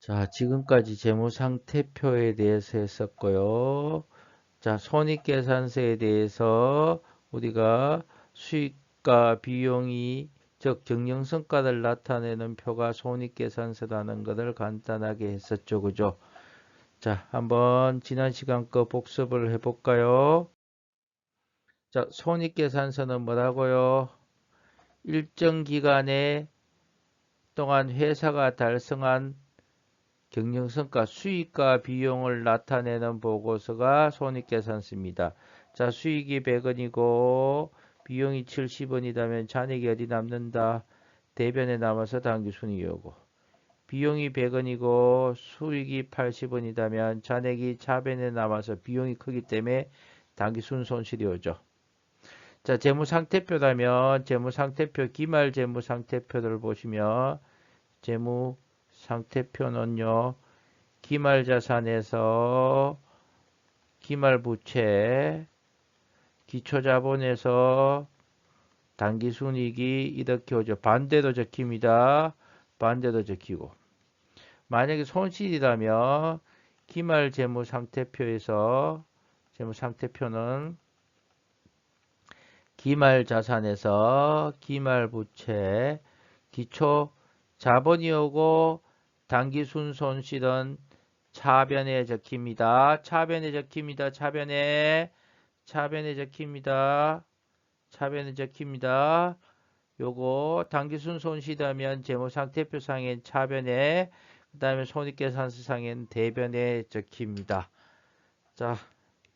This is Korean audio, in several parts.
자, 지금까지 재무상태표에 대해서 했었고요. 자, 손익계산서에 대해서 우리가 수익과 비용이 즉 경영성과를 나타내는 표가 손익계산서라는 것을 간단하게 했었죠. 그죠? 자, 한번 지난 시간 거 복습을 해볼까요? 자, 손익계산서는 뭐라고요? 일정 기간에 동안 회사가 달성한 경영성과 수익과 비용을 나타내는 보고서가 손익계산서입니다. 자, 수익이 100원이고 비용이 70원이라면 잔액이 어디 남는다? 대변에 남아서 당기순이익이 오고 비용이 100원이고 수익이 80원이라면 잔액이 차변에 남아서 비용이 크기 때문에 당기순 손실이 오죠. 자, 재무상태표라면 재무상태표 기말 재무상태표를 보시면 재무상태표는요. 기말자산에서 기말부채, 기초자본에서 당기순이익이 이렇게 오죠. 반대로 적힙니다. 반대로 적히고. 만약에 손실이라면 기말재무상태표에서 재무상태표는 기말자산에서 기말부채, 기초자본이 오고 당기순 손실은 차변에 적힙니다. 차변에 적힙니다. 차변에 적힙니다. 차변에 적힙니다. 요거 당기순 손실하면 재무상태표상엔 차변에 그 다음에 손익계산서상엔 대변에 적힙니다. 자,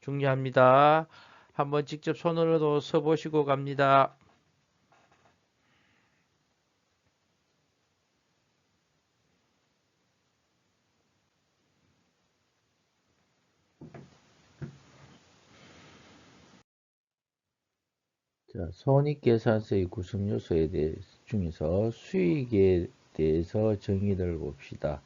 중요합니다. 한번 직접 손으로도 써보시고 갑니다. 자, 손익계산서의 구성 요소에 대해 중에서 수익에 대해서 정의를 봅시다.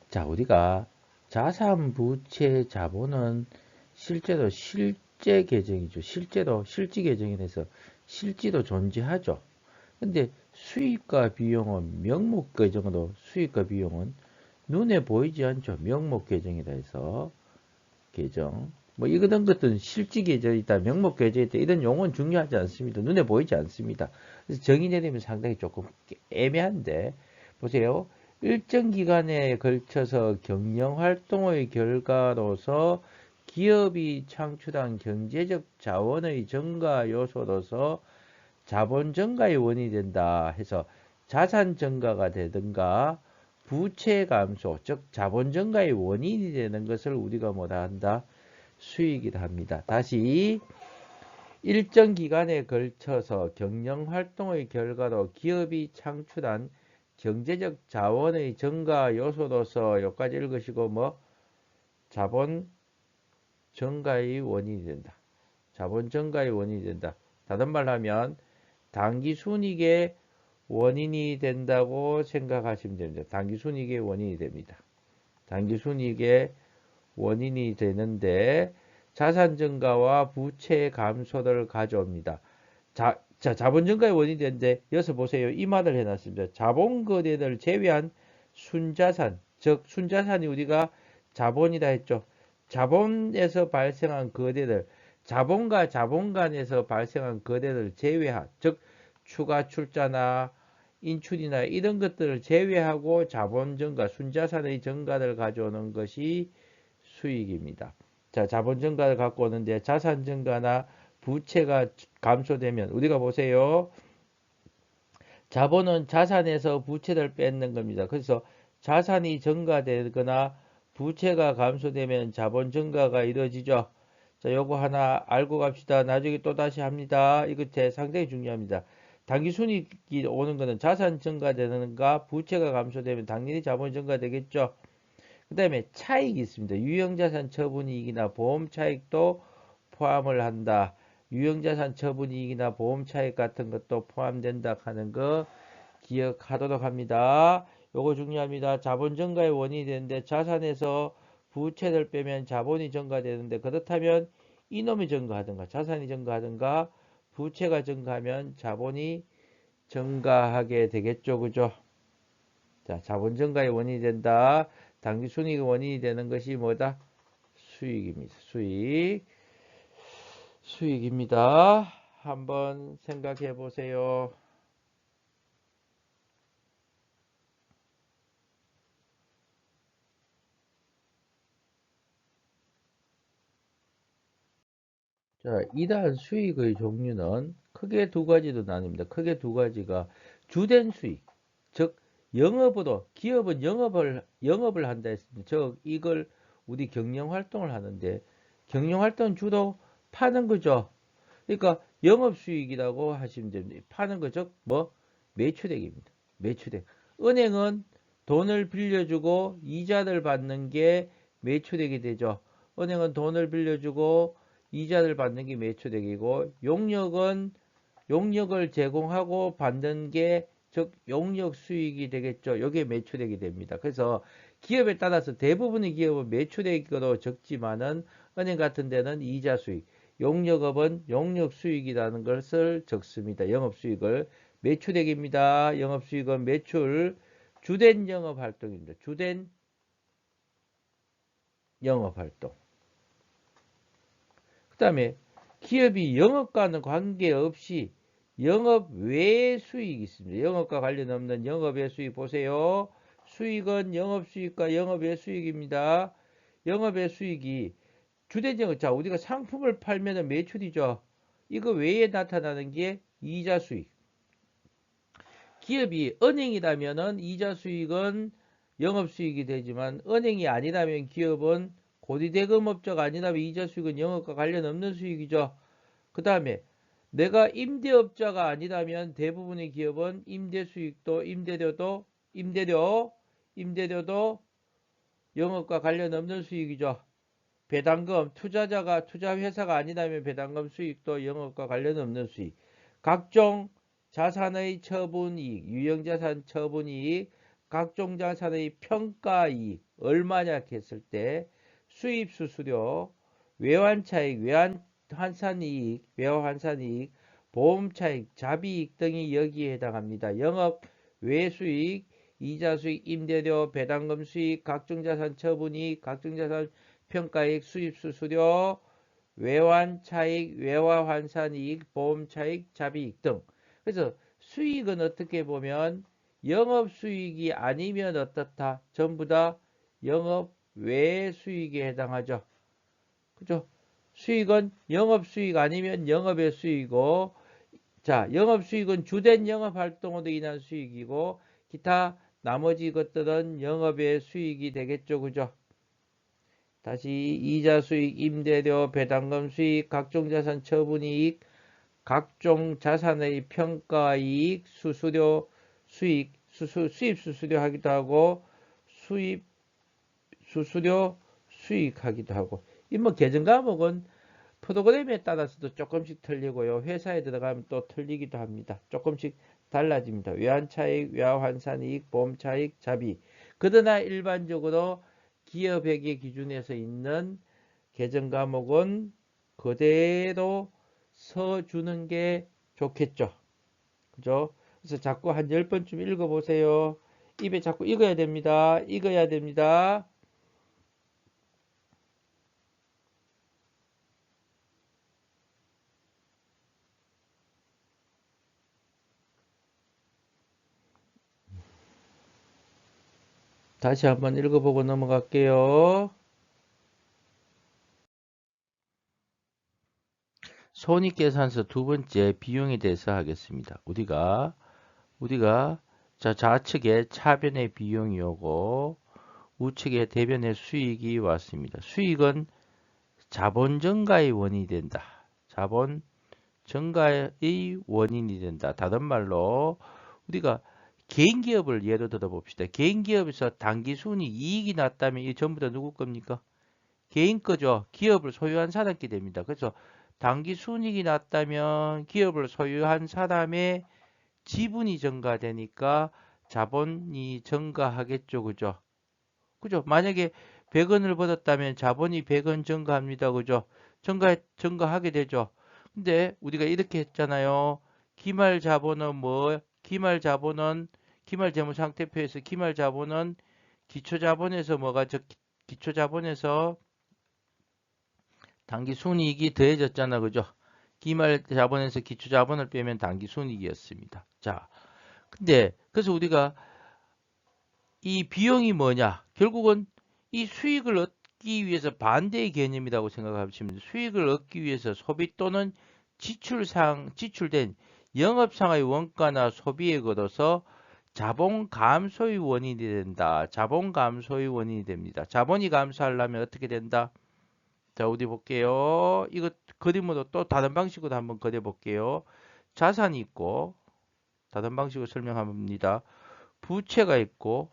자, 우리가 자산, 부채, 자본은 실제로 실제 계정이죠. 실제로 실지 계정에서 실지도 존재하죠. 근데 수익과 비용은 명목 계정으로 수익과 비용은 눈에 보이지 않죠. 명목 계정이라 해서 계정. 뭐 이런 것들은 실지 계정이다, 명목 계정이다 이런 용어는 중요하지 않습니다. 눈에 보이지 않습니다. 그래서 정의 내리면 상당히 조금 애매한데 보세요. 일정 기간에 걸쳐서 경영활동의 결과로서 기업이 창출한 경제적 자원의 증가 요소로서 자본 증가의 원인이 된다 해서 자산 증가가 되든가 부채 감소, 즉 자본 증가의 원인이 되는 것을 우리가 뭐라 한다? 수익이라 합니다. 다시 일정 기간에 걸쳐서 경영 활동의 결과로 기업이 창출한 경제적 자원의 증가 요소로서 여기까지 읽으시고 뭐 자본 증가의 원인이 된다. 자본 증가의 원인이 된다. 다른 말로 하면 당기순이익의 원인이 된다고 생각하시면 됩니다. 당기순이익의 원인이 됩니다. 당기순이익의 원인이 되는데 자산 증가와 부채 감소를 가져옵니다. 자본 증가의 원인이 되는데 여기서 보세요. 이 말을 해놨습니다. 자본 거래를 제외한 순자산, 즉 순자산이 우리가 자본이라 했죠. 자본에서 발생한 거래를 자본과 자본 간에서 발생한 거래를 제외한, 즉 추가 출자나 인출이나 이런 것들을 제외하고 자본 증가, 순자산의 증가를 가져오는 것이 수익입니다. 자, 자본 증가를 갖고 오는데 자산 증가나 부채가 감소되면 우리가 보세요. 자본은 자산에서 부채를 뺏는 겁니다. 그래서 자산이 증가되거나 부채가 감소되면 자본 증가가 이루어지죠. 자, 요거 하나 알고 갑시다. 나중에 또 다시 합니다. 이거 상당히 중요합니다. 당기순이익이 오는 것은 자산 증가되는가 부채가 감소되면 당연히 자본 증가되겠죠. 그 다음에 차익이 있습니다. 유형자산 처분이익이나 보험 차익도 포함을 한다. 유형자산 처분이익이나 보험 차익 같은 것도 포함된다 하는 거 기억하도록 합니다. 요거 중요합니다. 자본 증가의 원인이 되는데 자산에서 부채를 빼면 자본이 증가되는데 그렇다면 이놈이 증가하든가 자산이 증가하든가 부채가 증가하면 자본이 증가하게 되겠죠. 그죠? 자, 자본 증가의 원인이 된다. 당기 순이익의 원인이 되는 것이 뭐다? 수익입니다. 수익입니다. 한번 생각해 보세요. 자, 이러한 수익의 종류는 크게 두 가지로 나뉩니다. 크게 두 가지가 주된 수익, 즉 영업으로 기업은 영업을 한다 했습니다. 즉 이걸 우리 경영 활동을 하는데 경영 활동은 주로 파는 거죠. 그러니까 영업 수익이라고 하시면 됩니다. 파는 거 즉 뭐 매출액입니다. 매출액. 은행은 돈을 빌려주고 이자를 받는 게 매출액이 되죠. 은행은 돈을 빌려주고 이자를 받는 게 매출액이고 용역을 제공하고 받는 게 즉 용역 수익이 되겠죠. 이게 매출액이 됩니다. 그래서 기업에 따라서 대부분의 기업은 매출액으로 적지만은 은행 같은 데는 이자 수익, 용역업은 용역 수익이라는 것을 적습니다. 영업 수익을 매출액입니다. 영업 수익은 매출 주된 영업 활동입니다. 주된 영업 활동. 그 다음에 기업이 영업과는 관계없이 영업 외의 수익이 있습니다. 영업과 관련 없는 영업외 수익 보세요. 수익은 영업수익과 영업외 수익입니다. 영업외 수익이 주된 영업, 자, 우리가 상품을 팔면 매출이죠. 이거 외에 나타나는 게 이자 수익. 기업이 은행이라면 이자 수익은 영업 수익이 되지만 은행이 아니라면 기업은 고리대금업자가 아니라면 이자 수익은 영업과 관련 없는 수익이죠. 그 다음에 내가 임대업자가 아니라면 대부분의 기업은 임대 수익도 임대료도 영업과 관련 없는 수익이죠. 배당금 투자회사가 아니라면 배당금 수익도 영업과 관련 없는 수익. 각종 자산의 처분이익, 유형자산 처분이익, 각종 자산의 평가이익 얼마냐 했을 때 수입수수료, 외환차익, 외환환산이익, 보험차익, 자비이익 등이 여기에 해당합니다. 영업 외수익, 이자수익, 임대료, 배당금 수익, 각종 자산 처분이익, 각종 자산 평가이익, 수입수수료, 외환차익, 외화환산이익, 보험차익, 자비이익 등. 그래서 수익은 어떻게 보면 영업수익이 아니면 어떻다? 전부 다 영업 외 수익에 해당하죠. 그죠? 수익은 영업수익 아니면 영업의 수익이고, 자, 영업수익은 주된 영업활동으로 인한 수익이고, 기타 나머지 것들은 영업의 수익이 되겠죠. 그죠? 다시 이자 수익, 임대료, 배당금 수익, 각종 자산 처분이익, 각종 자산의 평가이익, 수수료 수익, 수입 수수료 하기도 하고 수입 수수료 수익하기도 하고 이 뭐 계정 과목은 프로그램에 따라서도 조금씩 틀리고요. 회사에 들어가면 또 틀리기도 합니다. 조금씩 달라집니다. 외환차익, 외화환산이익, 보험차익, 자비. 그러나 일반적으로 기업회계 기준에서 있는 계정 과목은 그대로 서주는 게 좋겠죠. 그죠? 그래서 자꾸 한 10번쯤 읽어보세요. 입에 자꾸 읽어야 됩니다. 읽어야 됩니다. 다시 한번 읽어보고 넘어갈게요. 손익계산서 두 번째 비용에 대해서 하겠습니다. 우리가 자, 좌측에 차변의 비용이 오고 우측에 대변의 수익이 왔습니다. 수익은 자본 증가의 원인이 된다. 자본 증가의 원인이 된다. 다른 말로 우리가 개인 기업을 예로 들어 봅시다. 개인 기업에서 당기 순이 이익이 났다면 이 전부 다 누구 겁니까? 개인 거죠. 기업을 소유한 사람께 됩니다. 그래서 당기 순이익이 났다면 기업을 소유한 사람의 지분이 증가되니까 자본이 증가하겠죠. 그죠? 그죠? 만약에 100원을 벌었다면 자본이 100원 증가합니다. 그죠? 증가하게 되죠. 근데 우리가 이렇게 했잖아요. 기말 자본은 기말재무상태표에서 기말자본은 기초자본에서 뭐가 기초자본에서 당기순이익이 더해졌잖아. 그죠? 기말자본에서 기초자본을 빼면 당기순이익이었습니다. 자, 근데 그래서 우리가 이 비용이 뭐냐? 결국은 이 수익을 얻기 위해서 반대의 개념이라고 생각하시면 됩니다. 수익을 얻기 위해서 소비 또는 지출된 영업상의 원가나 소비액 얻어서 자본 감소의 원인이 된다. 자본 감소의 원인이 됩니다. 자본이 감소하려면 어떻게 된다? 자, 어디 볼게요. 이거 그림으로 또 다른 방식으로 한번 그려 볼게요. 자산이 있고, 다른 방식으로 설명합니다. 부채가 있고,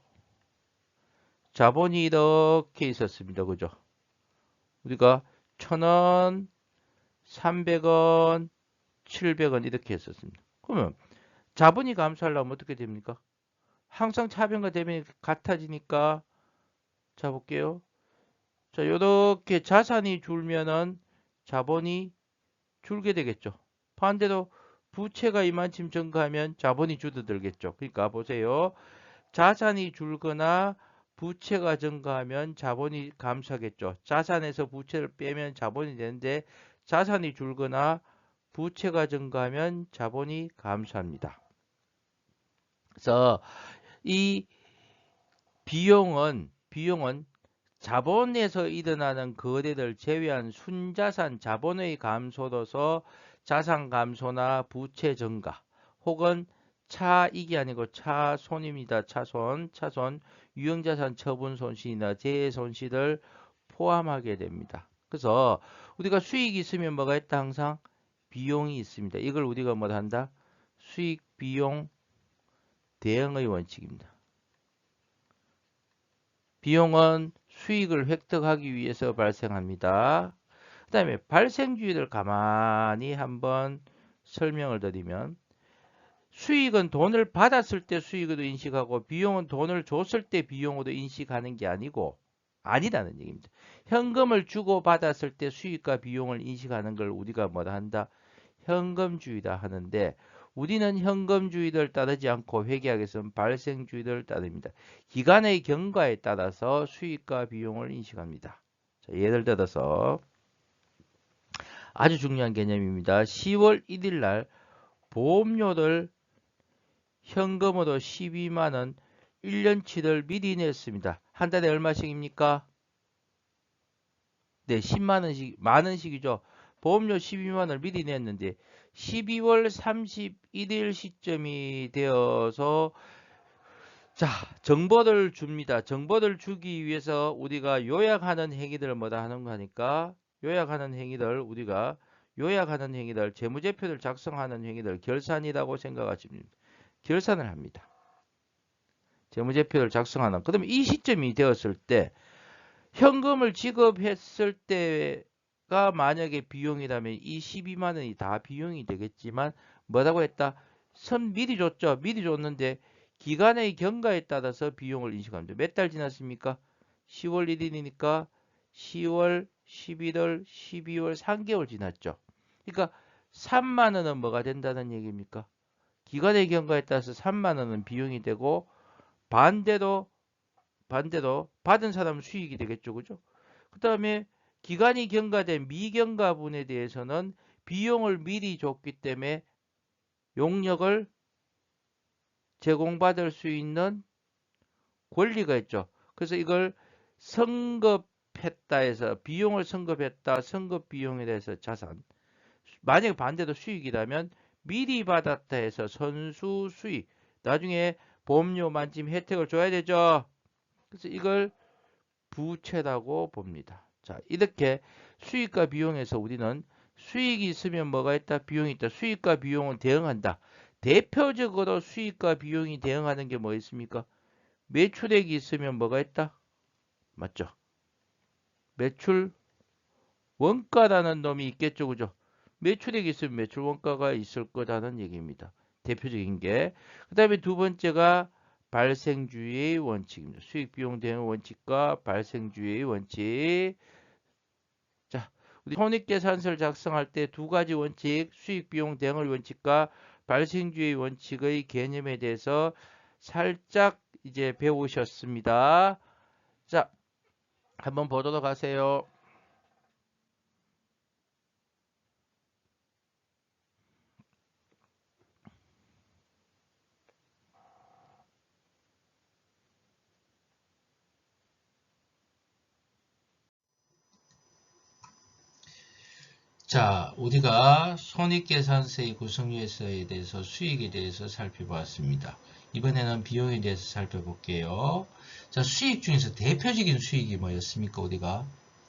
자본이 이렇게 있었습니다. 그죠? 우리가 1,000원, 300원, 700원 이렇게 했었습니다. 그러면 자본이 감소하려면 어떻게 됩니까? 항상 차변과 대변이 같아지니까 자 볼게요. 자, 이렇게 자산이 줄면은 자본이 줄게 되겠죠. 반대로 부채가 이만큼 증가하면 자본이 줄어들겠죠. 그러니까 보세요. 자산이 줄거나 부채가 증가하면 자본이 감소하겠죠. 자산에서 부채를 빼면 자본이 되는데 자산이 줄거나 부채가 증가하면 자본이 감소합니다. 그래서 이 비용은 자본에서 일어나는 거래를 제외한 순자산 자본의 감소로서 자산 감소나 부채 증가 혹은 차익이 아니고 차손입니다. 차손 유형자산 처분 손실이나 재해 손실을 포함하게 됩니다. 그래서 우리가 수익이 있으면 뭐가 있다? 항상 비용이 있습니다. 이걸 우리가 뭐 한다? 수익 비용 대응의 원칙입니다. 비용은 수익을 획득하기 위해서 발생합니다. 그 다음에 발생주의를 가만히 한번 설명을 드리면 수익은 돈을 받았을 때 수익으로 인식하고 비용은 돈을 줬을 때 비용으로 인식하는 게 아니라는 얘기입니다. 현금을 주고 받았을 때 수익과 비용을 인식하는 걸 우리가 뭐라 한다? 현금주의다 하는데 우리는 현금주의를 따르지 않고 회계학에서는 발생주의를 따릅니다. 기간의 경과에 따라서 수익과 비용을 인식합니다. 자, 예를 들어서 아주 중요한 개념입니다. 10월 1일 날 보험료를 현금으로 12만 원 1년치를 미리 냈습니다. 한 달에 얼마씩입니까? 네, 10만 원씩, 만 원씩이죠. 보험료 12만 원을 미리 냈는데 12월 31일 시점이 되어서 자, 정보를 줍니다. 정보를 주기 위해서 우리가 요약하는 행위들을 뭐다 하는 거니까 요약하는 행위들 우리가 요약하는 행위들 재무제표를 작성하는 행위들 결산이라고 생각하시면 됩니다. 결산을 합니다. 재무제표를 작성하는 그러면 이 시점이 되었을 때 현금을 지급했을 때가 만약에 비용이라면 이 12만 원이 다 비용이 되겠지만 뭐라고 했다? 선 미리 줬죠. 미리 줬는데 기간의 경과에 따라서 비용을 인식합니다. 몇 달 지났습니까? 10월 1일이니까 10월, 11월, 12월 3개월 지났죠. 그러니까 3만 원은 뭐가 된다는 얘기입니까? 기간의 경과에 따라서 3만 원은 비용이 되고 반대로 받은 사람은 수익이 되겠죠. 그죠? 그 다음에 기간이 경과된 미경과분에 대해서는 비용을 미리 줬기 때문에 용역을 제공받을 수 있는 권리가 있죠. 그래서 이걸 성급했다 해서 비용을 성급했다. 성급 비용에 대해서 자산. 만약에 반대로 수익이라면 미리 받았다 해서 선수 수익. 나중에 보험료 만짐 혜택을 줘야 되죠. 그래서 이걸 부채라고 봅니다. 자, 이렇게 수익과 비용에서 우리는 수익이 있으면 뭐가 있다? 비용이 있다. 수익과 비용은 대응한다. 대표적으로 수익과 비용이 대응하는 게 뭐 있습니까? 매출액이 있으면 뭐가 있다? 맞죠? 매출 원가라는 놈이 있겠죠. 그죠? 매출액이 있으면 매출 원가가 있을 거라는 얘기입니다. 대표적인 게. 그 다음에 두 번째가 발생주의의 원칙입니다. 수익 비용 대응 원칙과 발생주의의 원칙. 자, 우리 손익계산서를 작성할 때 두 가지 원칙, 수익 비용 대응의 원칙과 발생주의 원칙의 개념에 대해서 살짝 이제 배우셨습니다. 자, 한번 보도록 하세요. 자, 우리가 손익계산서의 구성요소에 대해서 수익에 대해서 살펴보았습니다. 이번에는 비용에 대해서 살펴볼게요. 자, 수익 중에서 대표적인 수익이 뭐였습니까? 우리가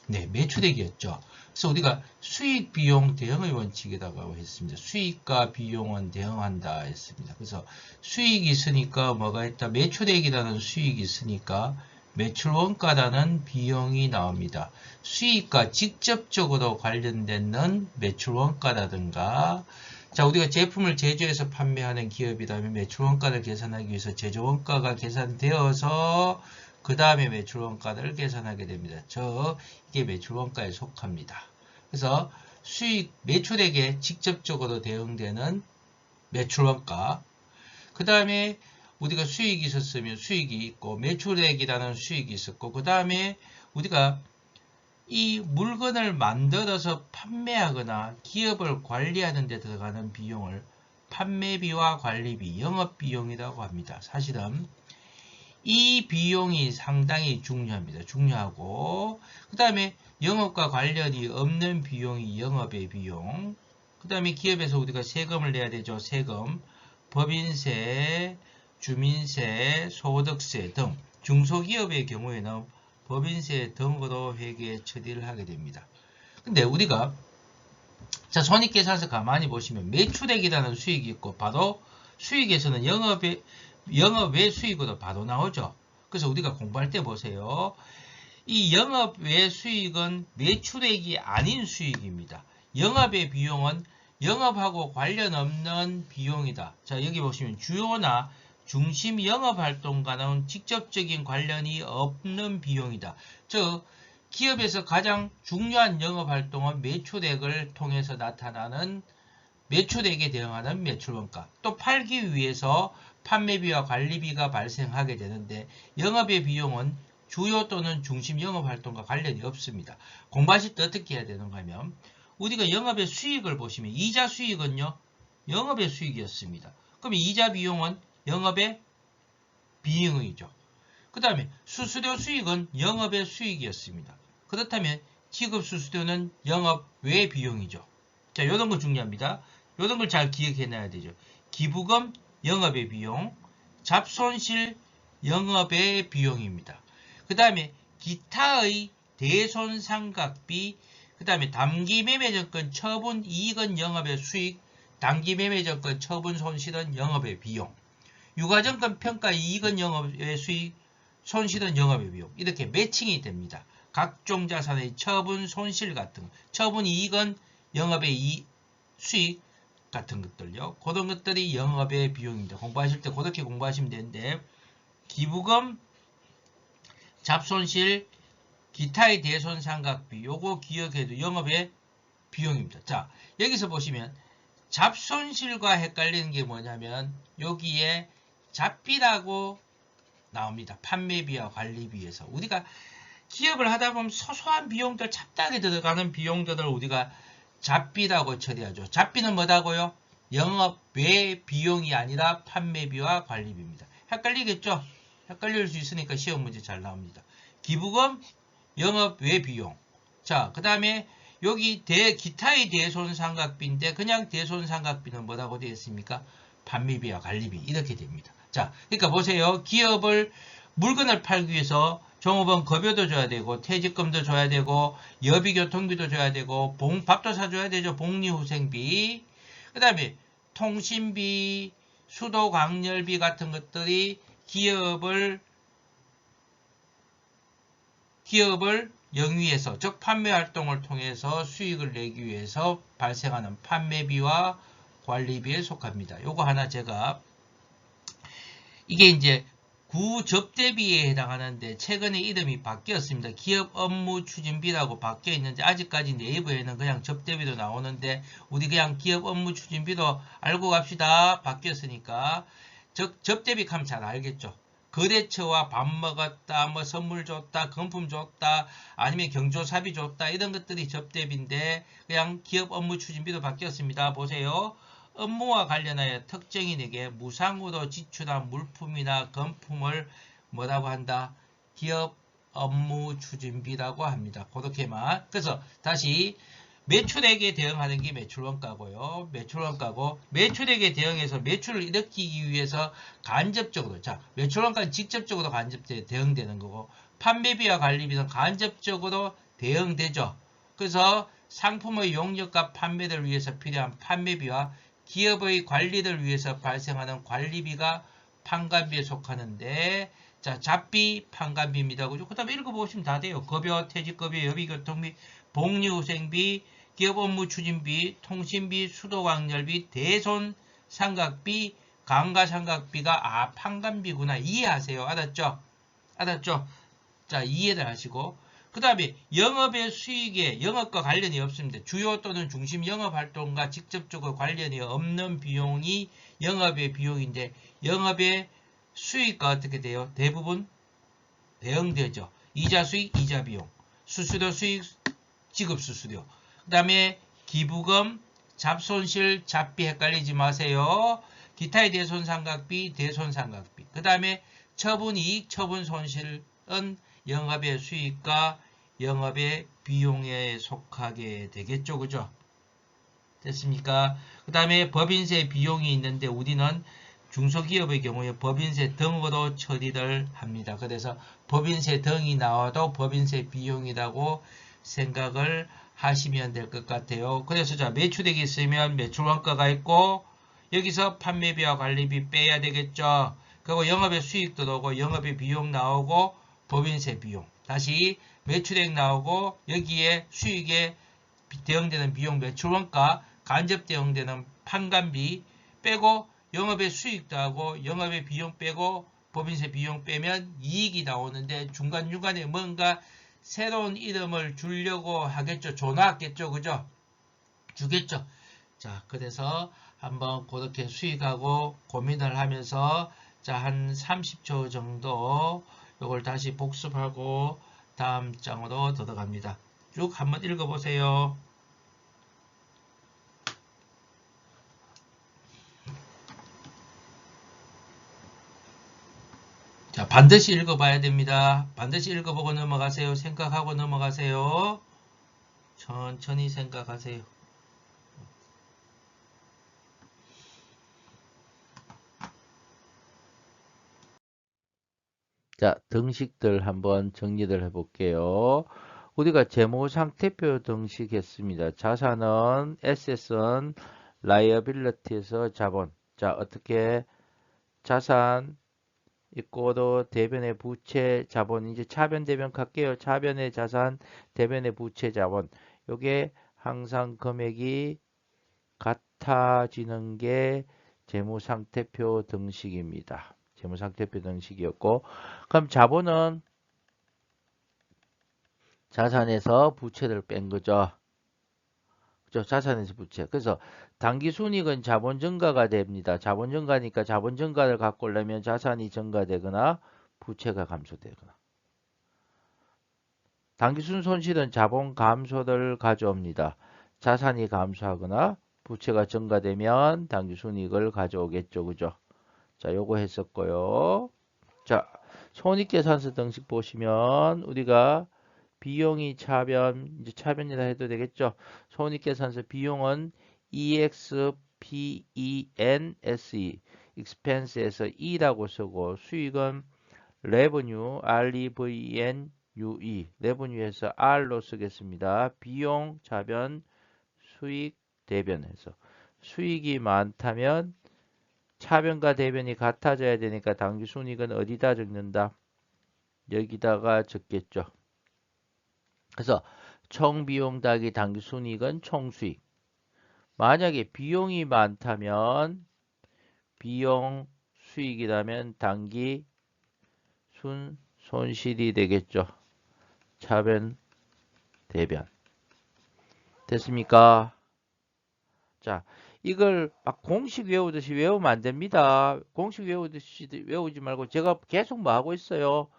네, 매출액이었죠. 그래서 우리가 수익 비용 대응의 원칙이라고 했습니다. 수익과 비용은 대응한다 했습니다. 그래서 수익이 있으니까 뭐가 있다? 매출액이라는 수익이 있으니까 매출 원가라는 비용이 나옵니다. 수익과 직접적으로 관련되는 매출 원가라든가, 자, 우리가 제품을 제조해서 판매하는 기업이라면 매출 원가를 계산하기 위해서 제조 원가가 계산되어서 그 다음에 매출 원가를 계산하게 됩니다. 이게 매출 원가에 속합니다. 그래서 수익, 매출액에 직접적으로 대응되는 매출 원가, 그 다음에 우리가 수익이 있었으면 수익이 있고 매출액이라는 수익이 있었고, 그 다음에 우리가 이 물건을 만들어서 판매하거나 기업을 관리하는 데 들어가는 비용을 판매비와 관리비, 영업비용이라고 합니다. 사실은 이 비용이 상당히 중요합니다. 중요하고, 그 다음에 영업과 관련이 없는 비용이 영업의 비용, 그 다음에 기업에서 우리가 세금을 내야 되죠. 세금, 법인세, 주민세, 소득세 등 중소기업의 경우에는 법인세 등으로 회계 처리를 하게 됩니다. 근데 우리가 자, 손익계산서 가만히 보시면 매출액이라는 수익이 있고 바로 수익에서는 영업외 수익으로 바로 나오죠. 그래서 우리가 공부할 때 보세요. 이 영업외 수익은 매출액이 아닌 수익입니다. 영업의 비용은 영업하고 관련 없는 비용이다. 자, 여기 보시면 주요나 중심 영업활동과는 직접적인 관련이 없는 비용이다. 즉, 기업에서 가장 중요한 영업활동은 매출액을 통해서 나타나는 매출액에 대응하는 매출원가, 또 팔기 위해서 판매비와 관리비가 발생하게 되는데 영업의 비용은 주요 또는 중심 영업활동과 관련이 없습니다. 공부하실 때 어떻게 해야 되는가 하면 우리가 영업의 수익을 보시면 이자 수익은요, 영업의 수익이었습니다. 그럼 이자 비용은 영업의 비용이죠. 그 다음에 수수료 수익은 영업의 수익이었습니다. 그렇다면 지급 수수료는 영업 외 비용이죠. 자, 이런 거 중요합니다. 이런 걸 잘 기억해놔야 되죠. 기부금 영업의 비용, 잡손실 영업의 비용입니다. 그 다음에 기타의 대손상각비, 그 다음에 단기매매증권 처분 이익은 영업의 수익, 단기매매증권 처분 손실은 영업의 비용, 유가증권 평가 이익은 영업의 수익, 손실은 영업의 비용, 이렇게 매칭이 됩니다. 각종 자산의 처분 손실 같은, 처분 이익은 영업의 수익 같은 것들요. 그런 것들이 영업의 비용입니다. 공부하실 때 그렇게 공부하시면 되는데, 기부금, 잡손실, 기타의 대손상각비, 요거 기억해도 영업의 비용입니다. 자, 여기서 보시면 잡손실과 헷갈리는 게 뭐냐면 여기에 잡비라고 나옵니다. 판매비와 관리비에서. 우리가 기업을 하다 보면 소소한 비용들, 잡다하게 들어가는 비용들을 우리가 잡비라고 처리하죠. 잡비는 뭐다고요? 영업 외 비용이 아니라 판매비와 관리비입니다. 헷갈리겠죠? 헷갈릴 수 있으니까 시험 문제 잘 나옵니다. 기부금, 영업 외 비용. 자, 그 다음에 여기 기타의 대손상각비인데 그냥 대손상각비는 뭐라고 되어 있습니까? 판매비와 관리비 이렇게 됩니다. 자, 그러니까 보세요. 기업을 물건을 팔기 위해서 종업원 급여도 줘야 되고 퇴직금도 줘야 되고 여비교통비도 줘야 되고 밥도 사줘야 되죠. 복리후생비, 그 다음에 통신비, 수도광열비 같은 것들이 기업을 영위해서, 즉 판매활동을 통해서 수익을 내기 위해서 발생하는 판매비와 관리비에 속합니다. 요거 하나 제가, 이게 이제 구접대비에 해당하는데 최근에 이름이 바뀌었습니다. 기업 업무 추진비라고 바뀌어 있는데 아직까지 네이버에는 그냥 접대비도 나오는데 우리 그냥 기업 업무 추진비도 알고 갑시다. 바뀌었으니까. 즉 접대비 하면 잘 알겠죠. 거래처와 밥 먹었다, 뭐 선물 줬다, 금품 줬다, 아니면 경조사비 줬다, 이런 것들이 접대비인데 그냥 기업 업무 추진비도 바뀌었습니다. 보세요. 업무와 관련하여 특정인 에게 무상으로 지출한 물품이나 금품을 뭐라고 한다? 기업 업무 추진비라고 합니다. 그렇게만. 그래서 다시 매출액에 대응하는 게 매출원가고요. 매출원가고 매출액에 대응해서 매출을 일으키기 위해서 간접적으로 자 매출원가는 직접적으로 대응되는 거고 판매비와 관리비는 간접적으로 대응되죠. 그래서 상품의 용역과 판매를 위해서 필요한 판매비와 기업의 관리를 위해서 발생하는 관리비가 판관비에 속하는데 자 잡비 판관비입니다. 그죠? 그 다음에 읽어보시면 다 돼요. 급여, 퇴직급여, 여비교통비, 복리후생비, 기업 업무 추진비, 통신비, 수도광열비, 대손상각비, 감가상각비가 판관비구나. 이해하세요. 알았죠? 알았죠? 자, 이해를 하시고 그 다음에 영업의 수익에 영업과 관련이 없습니다. 주요 또는 중심 영업활동과 직접적으로 관련이 없는 비용이 영업의 비용인데 영업의 수익과 어떻게 돼요? 대부분 대응되죠. 이자 수익, 이자 비용, 수수료 수익, 지급 수수료. 그 다음에 기부금, 잡손실, 잡비 헷갈리지 마세요. 기타의 대손상각비, 대손상각비. 그 다음에 처분이익, 처분손실은 영업의 수익과 영업의 비용에 속하게 되겠죠. 그죠? 됐습니까? 그 다음에 법인세 비용이 있는데 우리는 중소기업의 경우에 법인세 등으로 처리를 합니다. 그래서 법인세 등이 나와도 법인세 비용이라고 생각을 하시면 될 것 같아요. 그래서 자 매출액이 있으면 매출원가가 있고 여기서 판매비와 관리비 빼야 되겠죠. 그리고 영업의 수익 들어오고 영업의 비용 나오고 법인세 비용 다시 매출액 나오고 여기에 수익에 대응되는 비용 매출원가 간접 대응되는 판관비 빼고 영업의 수익도 하고 영업의 비용 빼고 법인세 비용 빼면 이익이 나오는데 중간중간에 뭔가 새로운 이름을 주려고 하겠죠. 줘놨겠죠. 그죠? 주겠죠. 자, 그래서 한번 그렇게 수익하고 고민을 하면서 자, 한 30초 정도 이걸 다시 복습하고 다음 장으로 들어갑니다. 쭉 한번 읽어보세요. 자, 반드시 읽어봐야 됩니다. 반드시 읽어보고 넘어가세요. 생각하고 넘어가세요. 천천히 생각하세요. 자, 등식들 한번 정리를 해볼게요. 우리가 재무상태표 등식했습니다. 자산은 S는 liability에서 자본. 자, 어떻게 자산 있고도 대변의 부채 자본 이제 차변 대변 갈게요. 차변의 자산 대변의 부채 자본 요게 항상 금액이 같아지는 게 재무상태표 등식입니다. 재무상태표 등식이었고 그럼 자본은 자산에서 부채를 뺀 거죠. 그죠? 자산에서 부채. 그래서 당기순이익은 자본 증가가 됩니다. 자본 증가니까 자본 증가를 갖고 오려면 자산이 증가되거나 부채가 감소되거나. 당기순 손실은 자본 감소를 가져옵니다. 자산이 감소하거나 부채가 증가되면 당기순이익을 가져오겠죠. 그죠? 자, 요거 했었고요. 자, 손익계산서 등식 보시면 우리가 비용이 차변, 이제 차변이라 해도 되겠죠. 손익계산서 비용은 EXPENSE, expense에서 E라고 쓰고 수익은 revenue, REVNUE, revenue에서 R로 쓰겠습니다. 비용, 차변, 수익, 대변해서 수익이 많다면 차변과 대변이 같아져야 되니까 당기순이익은 어디다 적는다? 여기다가 적겠죠. 그래서 총비용 더하기 당기순이익은 총수익. 만약에 비용이 많다면 비용 수익이라면 당기순 손실이 되겠죠. 차변 대변. 됐습니까? 자, 이걸 막 공식 외우듯이 외우면 안 됩니다. 공식 외우듯이 외우지 말고 제가 계속 뭐 하고 있어요.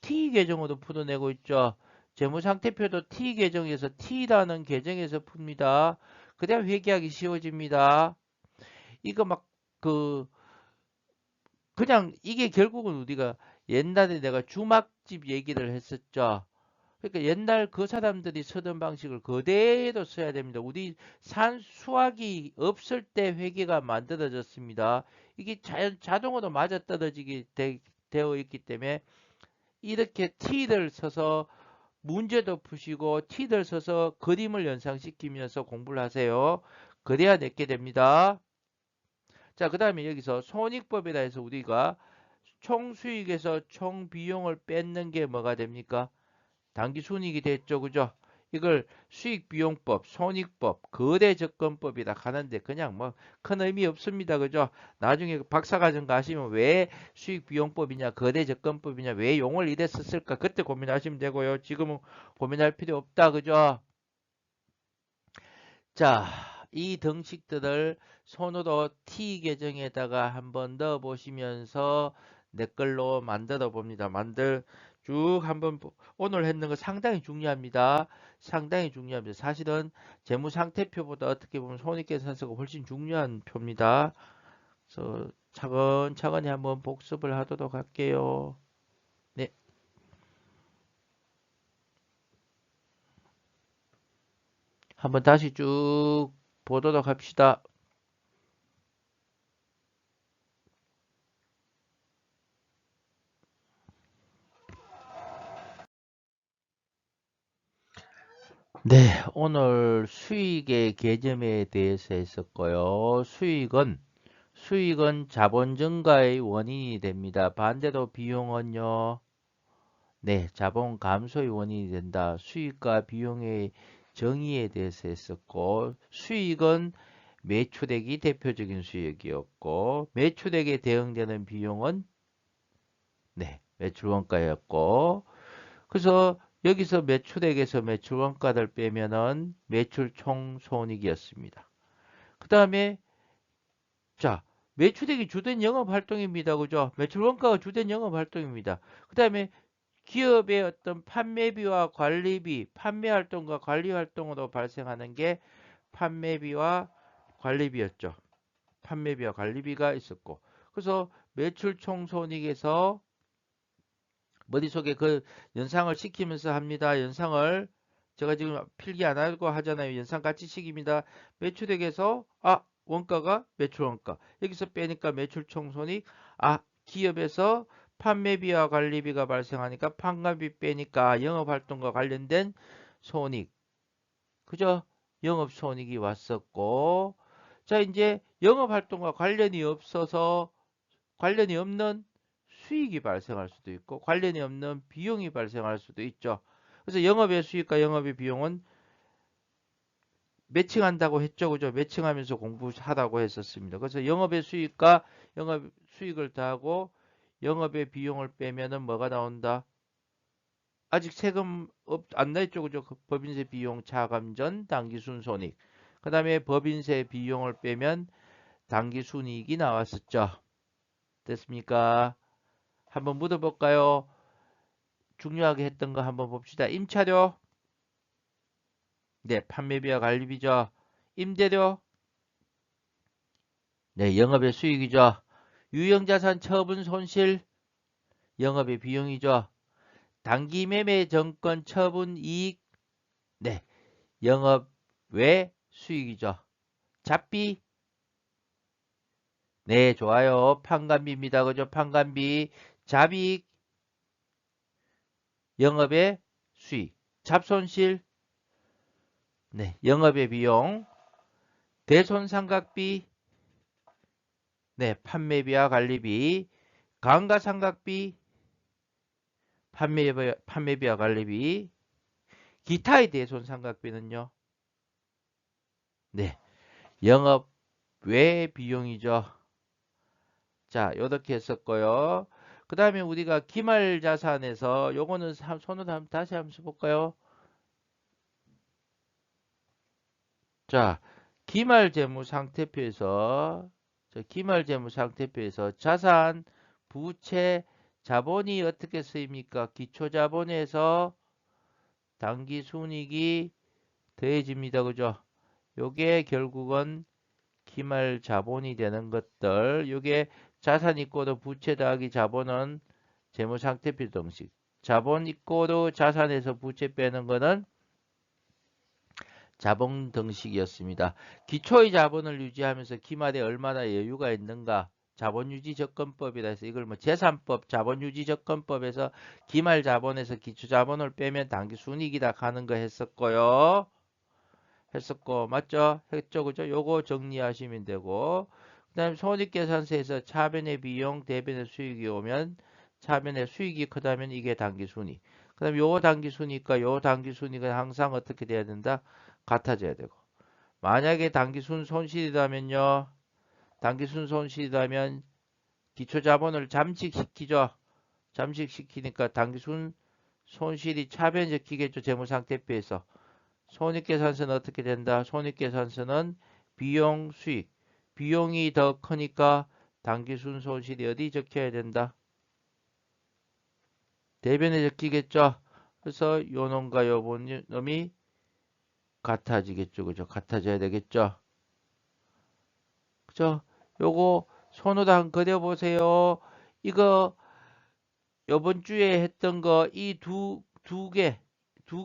T 계정으로 풀어내고 있죠. 재무상태표도 T 계정에서 T라는 계정에서 풉니다. 그다음 회계하기 쉬워집니다. 이거 막 그 그냥 이게 결국은 우리가 옛날에 내가 주막집 얘기를 했었죠. 그러니까 옛날 그 사람들이 쓰던 방식을 그대로 써야 됩니다. 우리 수학이 없을 때 회계가 만들어졌습니다. 이게 자동으로 맞아떨어지게 되어 있기 때문에 이렇게 T를 써서 문제도 푸시고 T를 써서 그림을 연상시키면서 공부를 하세요. 그래야 내게 됩니다. 자, 그 다음에 여기서 손익법이라 해서 우리가 총수익에서 총비용을 뺏는 게 뭐가 됩니까? 당기순이익이 됐죠. 그죠? 이걸 수익비용법, 손익법, 거래접근법이라 하는데 그냥 뭐 큰 의미 없습니다. 그죠? 나중에 박사과정 가시면 왜 수익비용법이냐, 거래접근법이냐, 왜 용을 이래 썼을까? 그때 고민하시면 되고요. 지금은 고민할 필요 없다. 그죠? 자, 이 등식들을 손으로 T 계정에다가 한번 넣어 보시면서 내 걸로 만들어 봅니다. 쭉 한번 오늘 했는 거 상당히 중요합니다. 상당히 중요합니다. 사실은 재무상태표보다 어떻게 보면 손익계산서가 훨씬 중요한 표입니다. 그래서 차근차근히 한번 복습을 하도록 할게요. 네, 한번 다시 쭉 보도록 합시다. 네, 오늘 수익의 개념에 대해서 했었고요. 수익은 자본 증가의 원인이 됩니다. 반대로 비용은요. 네, 자본 감소의 원인이 된다. 수익과 비용의 정의에 대해서 했었고, 수익은 매출액이 대표적인 수익이었고, 매출액에 대응되는 비용은 네, 매출 원가였고, 그래서 여기서 매출액에서 매출 원가를 빼면은 매출 총 손익이었습니다. 그 다음에 자, 매출액이 주된 영업 활동입니다. 그죠? 매출 원가가 주된 영업 활동입니다. 그 다음에 기업의 어떤 판매비와 관리비, 판매 활동과 관리 활동으로 발생하는 게 판매비와 관리비였죠. 판매비와 관리비가 있었고. 그래서 매출 총 손익에서 머릿속에 그 연상을 시키면서 합니다. 연상을 제가 지금 필기 안 하고 하잖아요. 연상 같이 시킵니다. 매출액에서 원가가 매출 원가 여기서 빼니까 매출 총손익 기업에서 판매비와 관리비가 발생하니까 판관비 빼니까 영업활동과 관련된 손익 그죠? 영업손익이 왔었고 자 이제 영업활동과 관련이 없는 수익이 발생할 수도 있고 관련이 없는 비용이 발생할 수도 있죠. 그래서 영업의 수익과 영업의 비용은 매칭한다고 했죠. 그죠? 매칭하면서 공부하다고 했었습니다. 그래서 영업의 수익과 영업 수익을 더하고 영업의 비용을 빼면은 뭐가 나온다? 아직 세금 안 냈죠. 그죠? 법인세 비용 차감전 당기순손익. 그 다음에 법인세 비용을 빼면 당기순이익이 나왔었죠. 됐습니까? 한번 묻어볼까요? 중요하게 했던 거 한번 봅시다. 임차료. 네, 판매비와 관리비죠. 임대료. 네, 영업의 수익이죠. 유형자산 처분 손실. 영업의 비용이죠. 단기매매 정권 처분 이익. 네, 영업 외 수익이죠. 잡비. 네, 좋아요. 판관비입니다. 그죠? 판관비. 잡이익. 영업의 수익. 잡손실. 네, 영업의 비용. 대손상각비. 네, 판매비와 관리비. 감가상각비. 판매비와 관리비. 기타에 대해선 삼각비는요. 네, 영업 외 비용이죠. 자, 요렇게 했었고요. 그 다음에 우리가 기말자산에서 요거는 손으로 다시 한번 볼까요? 자, 기말재무상태표에서 자산, 부채, 자본이 어떻게 쓰입니까? 기초자본에서 당기순이익이 더해집니다. 그죠? 요게 결국은 기말자본이 되는 것들. 요게 자산 있고도 부채 더하기 자본은 재무상태표 등식. 자본 있고도 자산에서 부채 빼는 거는 자본 등식이었습니다. 기초의 자본을 유지하면서 기말에 얼마나 여유가 있는가? 자본유지접근법이라 해서 이걸 뭐 재산법, 자본유지접근법에서 기말 자본에서 기초 자본을 빼면 당기순이익이다 하는 거 했었고요. 맞죠? 했죠, 그죠? 요거 정리하시면 되고, 그 다음에 손익계산서에서 차변의 비용, 대변의 수익이 오면 차변의 수익이 크다면 이게 당기순이익. 그 다음에 요 당기순이익과 요 당기순이익은 항상 어떻게 돼야 된다? 같아져야 되고. 만약에 당기순 손실이라면요. 당기순 손실이라면 기초자본을 잠식시키죠. 잠식시키니까 당기순 손실이 차변적히겠죠. 재무상태표에서. 손익계산서는 어떻게 된다? 손익계산서는 비용, 수익. 비용이 더 크니까 당기순 손실이 어디 적혀야 된다? 대변에 적히겠죠? 그래서 요 놈과 요 놈이 같아지겠죠. 그죠? 같아져야 되겠죠? 그죠? 요거 손으로 한번 그려보세요. 이거 요번 주에 했던 거 이 두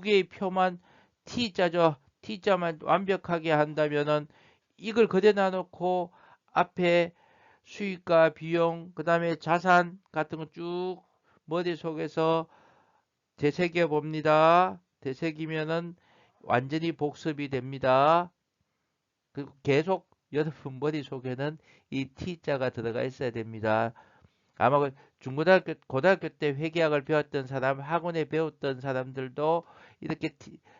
개의 표만 T자죠. T자만 완벽하게 한다면은 이걸 그려놔 놓고 앞에 수익과 비용, 그 다음에 자산 같은 거 쭉 머릿속에서 되새겨 봅니다. 되새기면은 완전히 복습이 됩니다. 그 계속 여러분 머릿속에는 이 T자가 들어가 있어야 됩니다. 아마 그 중고등학교, 고등학교 때 회계학을 배웠던 사람, 학원에 배웠던 사람들도 이렇게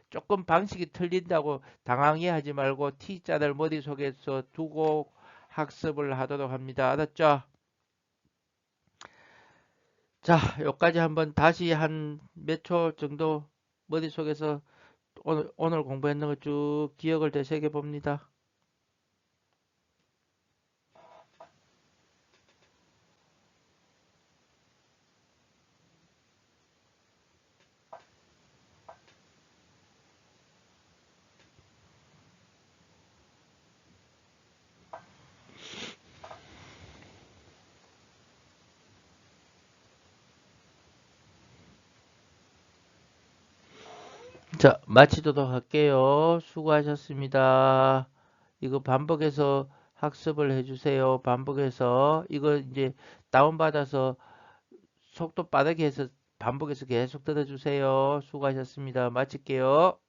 조금 방식이 틀린다고 당황해하지 말고 T자를 머릿속에서 두고 학습을 하도록 합니다. 알았죠? 자, 여기까지 한번 다시 한 몇 초 정도 머릿속에서 오늘 공부했는 거 쭉 기억을 되새겨 봅니다. 자, 마치도록 할게요. 수고하셨습니다. 이거 반복해서 학습을 해주세요. 반복해서 이거 이제 다운받아서 속도 빠르게 해서 반복해서 계속 들어주세요. 수고하셨습니다. 마칠게요.